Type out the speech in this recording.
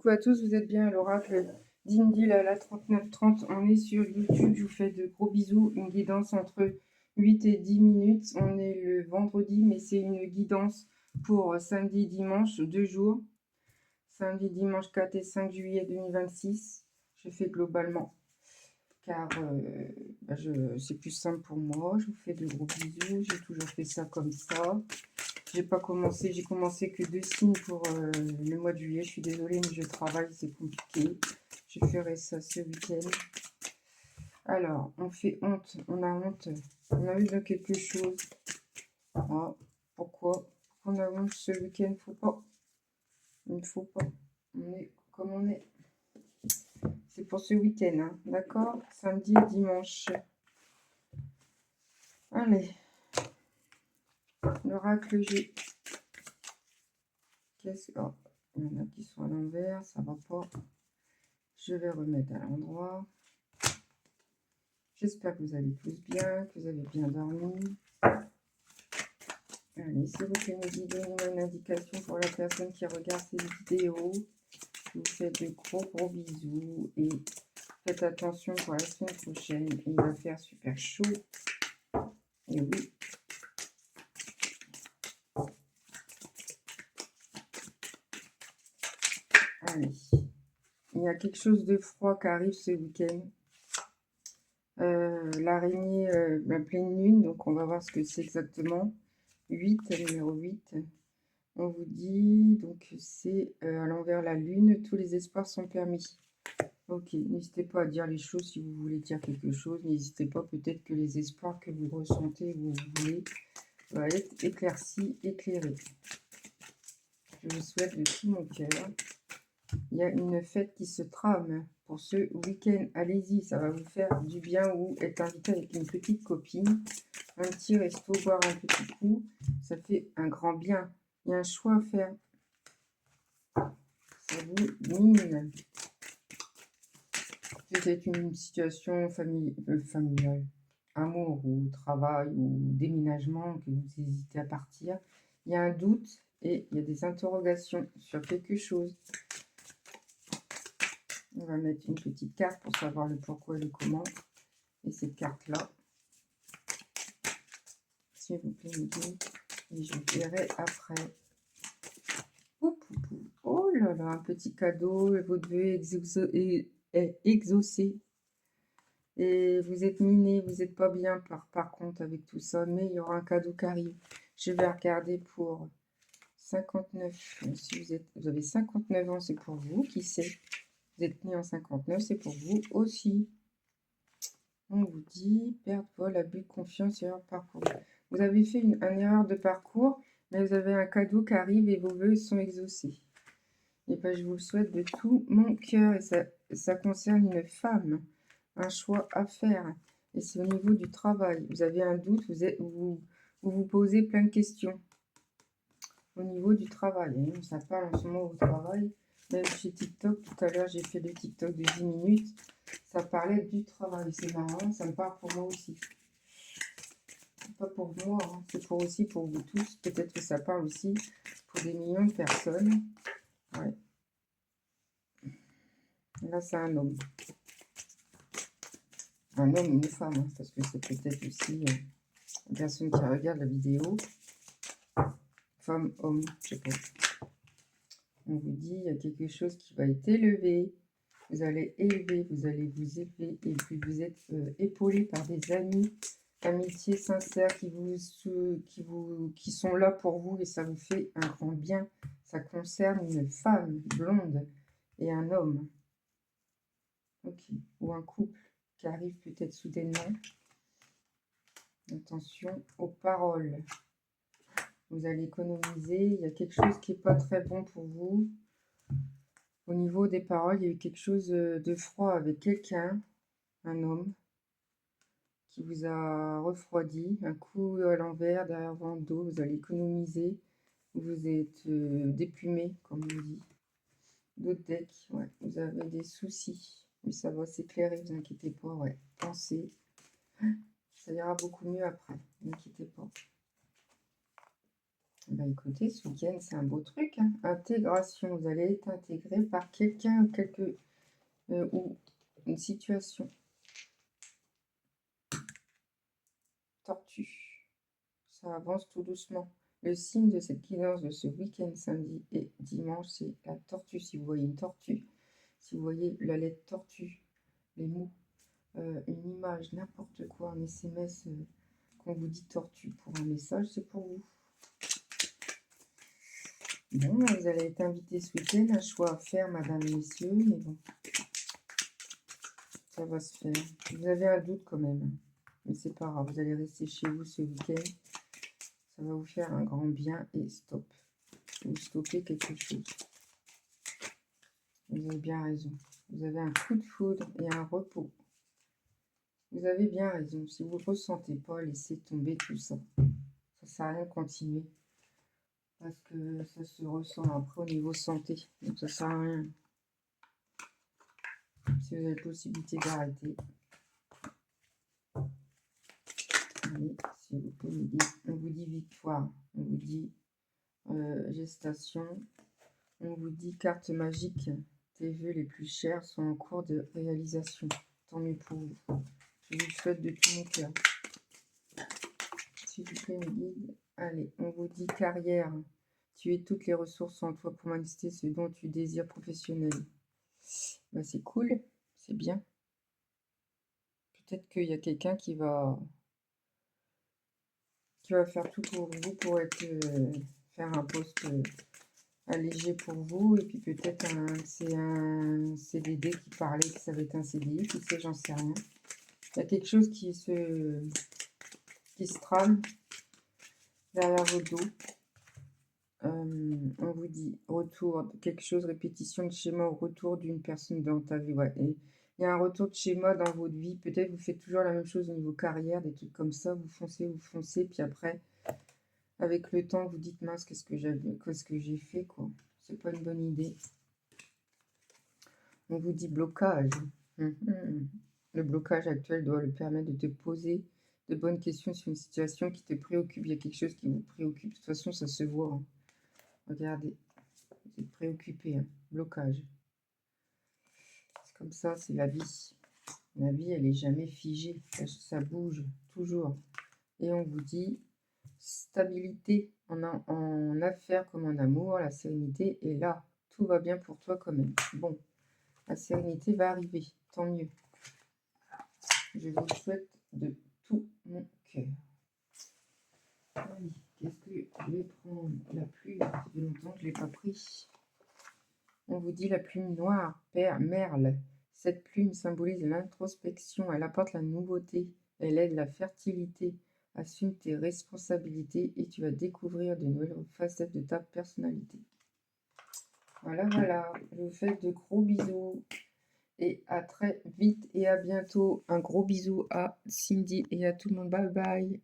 Coucou à tous, vous êtes bien à l'oracle d'Indil à la 3930. On est sur YouTube, je vous fais de gros bisous. Une guidance entre 8 et 10 minutes. On est le vendredi, mais c'est une guidance pour samedi et dimanche, 2 jours. Samedi, dimanche 4 et 5 juillet 2026. Je fais globalement, car c'est plus simple pour moi. Je vous fais de gros bisous. J'ai toujours fait ça comme ça. J'ai commencé que 2 signes pour le mois de juillet. Je suis désolée, mais je travaille, c'est compliqué. Je ferai ça ce week-end. Alors, on fait honte, on a honte, on a eu de quelque chose. Ah, pourquoi on a honte ce week-end? Faut pas. Il ne faut pas. On est comme on est. C'est pour ce week-end, hein, d'accord? Samedi et dimanche. Allez. L'oracle G. Qu'est-ce que... Oh, il y en a qui sont à l'envers, ça va pas. Je vais remettre à l'endroit. J'espère que vous allez tous bien, que vous avez bien dormi. Allez, c'est vous qui me guidez une indication pour la personne qui regarde ces vidéos. Je vous fais de gros bisous et faites attention pour la semaine prochaine. Il va faire super chaud. Et oui. Allez. Il y a quelque chose de froid qui arrive ce week-end. L'araignée, la pleine lune, donc on va voir ce que c'est exactement. 8, numéro 8. On vous dit, donc c'est à l'envers la lune, tous les espoirs sont permis. Ok, n'hésitez pas à dire les choses si vous voulez dire quelque chose. N'hésitez pas, peut-être que les espoirs que vous ressentez, vous voulez, va être éclaircis, éclairés. Je vous souhaite de tout mon cœur. Il y a une fête qui se trame pour ce week-end. Allez-y, ça va vous faire du bien ou être invité avec une petite copine. Un petit resto, boire un petit coup, ça fait un grand bien. Il y a un choix à faire. Ça vous mine. C'est une situation familiale, amour ou travail ou déménagement, que vous hésitez à partir. Il y a un doute et il y a des interrogations sur quelque chose. On va mettre une petite carte pour savoir le pourquoi et le comment. Et cette carte-là, s'il vous plaît, et je verrai après. Oh là là, un petit cadeau, votre vœu est exaucé. Et vous êtes miné, vous n'êtes pas bien par contre avec tout ça, mais il y aura un cadeau qui arrive. Je vais regarder pour 59. Si vous avez 59 ans, c'est pour vous. Qui sait? Vous êtes né en 59, c'est pour vous aussi. On vous dit perte, vol, abus de confiance, erreur de parcours. Vous avez fait une erreur de parcours, mais vous avez un cadeau qui arrive et vos vœux sont exaucés. Et bien, je vous le souhaite de tout mon cœur. Et ça concerne une femme. Un choix à faire. Et c'est au niveau du travail. Vous avez un doute, vous posez plein de questions. Au niveau du travail. Hein, ça parle en ce moment au travail. Même chez TikTok, tout à l'heure, j'ai fait le TikTok de 10 minutes. Ça parlait du travail. C'est marrant, ça me parle pour moi aussi. Pas pour moi, hein, c'est aussi pour vous tous. Peut-être que ça parle aussi pour des millions de personnes. Ouais. Là, c'est un homme. Un homme, une femme, hein, parce que c'est peut-être aussi une personne qui regarde la vidéo. Femme, homme, je sais pas. On vous dit, il y a quelque chose qui va être élevé. Vous allez élever, vous allez vous élever. Et puis vous êtes épaulé par des amis, amitiés sincères qui sont là pour vous. Et ça vous fait un grand bien. Ça concerne une femme blonde et un homme. Ok. Ou un couple qui arrive peut-être soudainement. Attention aux paroles. Vous allez économiser. Il y a quelque chose qui n'est pas très bon pour vous. Au niveau des paroles, il y a eu quelque chose de froid avec quelqu'un, un homme, qui vous a refroidi. Un coup à l'envers, derrière votre dos. Vous allez économiser. Vous êtes déplumé, comme on dit. D'autres decks, ouais. Vous avez des soucis. Mais ça va s'éclairer, ne vous inquiétez pas. Ouais. Pensez. Ça ira beaucoup mieux après. Ne vous inquiétez pas. Bah écoutez, ce week-end, c'est un beau truc, hein. Intégration, vous allez être intégré par quelqu'un ou une situation. Tortue, ça avance tout doucement. Le signe de cette guidance de ce week-end, samedi et dimanche, c'est la tortue. Si vous voyez une tortue, si vous voyez la lettre tortue, les mots, une image, n'importe quoi, un SMS, qu'on vous dit tortue pour un message, c'est pour vous. Bon, vous allez être invité ce week-end, un choix à faire, madame, messieurs, mais bon, ça va se faire. Vous avez un doute quand même, mais c'est pas grave, vous allez rester chez vous ce week-end. Ça va vous faire un grand bien et stop. Vous stoppez quelque chose. Vous avez bien raison. Vous avez un coup de foudre et un repos. Vous avez bien raison. Si vous ne ressentez pas, laissez tomber tout ça. Ça ne sert à rien de continuer. Parce que ça se ressent après au niveau santé. Donc ça ne sert à rien. Si vous avez la possibilité d'arrêter. Allez, s'il vous plaît, on vous dit victoire. On vous dit gestation. On vous dit carte magique. Tes vœux les plus chers sont en cours de réalisation. Tant mieux pour vous. Je vous le souhaite de tout mon cœur. S'il vous plaît, mes guides. Allez, on vous dit carrière. Tu es toutes les ressources en toi pour manifester ce dont tu désires professionnel. Bah, c'est cool, c'est bien. Peut-être qu'il y a quelqu'un qui va faire tout pour vous pour faire un poste allégé pour vous. Et puis peut-être c'est un CDD qui parlait que ça va être un CDI, qui sait, j'en sais rien. Il y a quelque chose qui se trame derrière vos dos. On vous dit retour de quelque chose, répétition de schéma au retour d'une personne dans ta vie. Ouais. Et il y a un retour de schéma dans votre vie. Peut-être vous faites toujours la même chose au niveau carrière, des trucs comme ça. Vous foncez, puis après, avec le temps, vous dites mince, qu'est-ce que j'ai fait, quoi. C'est pas une bonne idée. On vous dit blocage. Le blocage actuel doit le permettre de te poser de bonnes questions sur une situation qui te préoccupe. Il y a quelque chose qui vous préoccupe. De toute façon, ça se voit, hein. Regardez, vous êtes préoccupé, hein. Blocage. C'est comme ça, c'est la vie. La vie, elle n'est jamais figée. Ça bouge toujours. Et on vous dit stabilité en affaires comme en amour. La sérénité est là. Tout va bien pour toi quand même. Bon, la sérénité va arriver. Tant mieux. Je vous le souhaite de tout mon cœur. Allez, qu'est-ce que je vais prendre? La plume, ça fait longtemps que je ne l'ai pas pris. On vous dit la plume noire, Père Merle. Cette plume symbolise l'introspection, elle apporte la nouveauté, elle aide la fertilité. Assume tes responsabilités et tu vas découvrir de nouvelles facettes de ta personnalité. Voilà, voilà. Je vous fais de gros bisous et à très vite et à bientôt. Un gros bisou à Cindy et à tout le monde. Bye bye.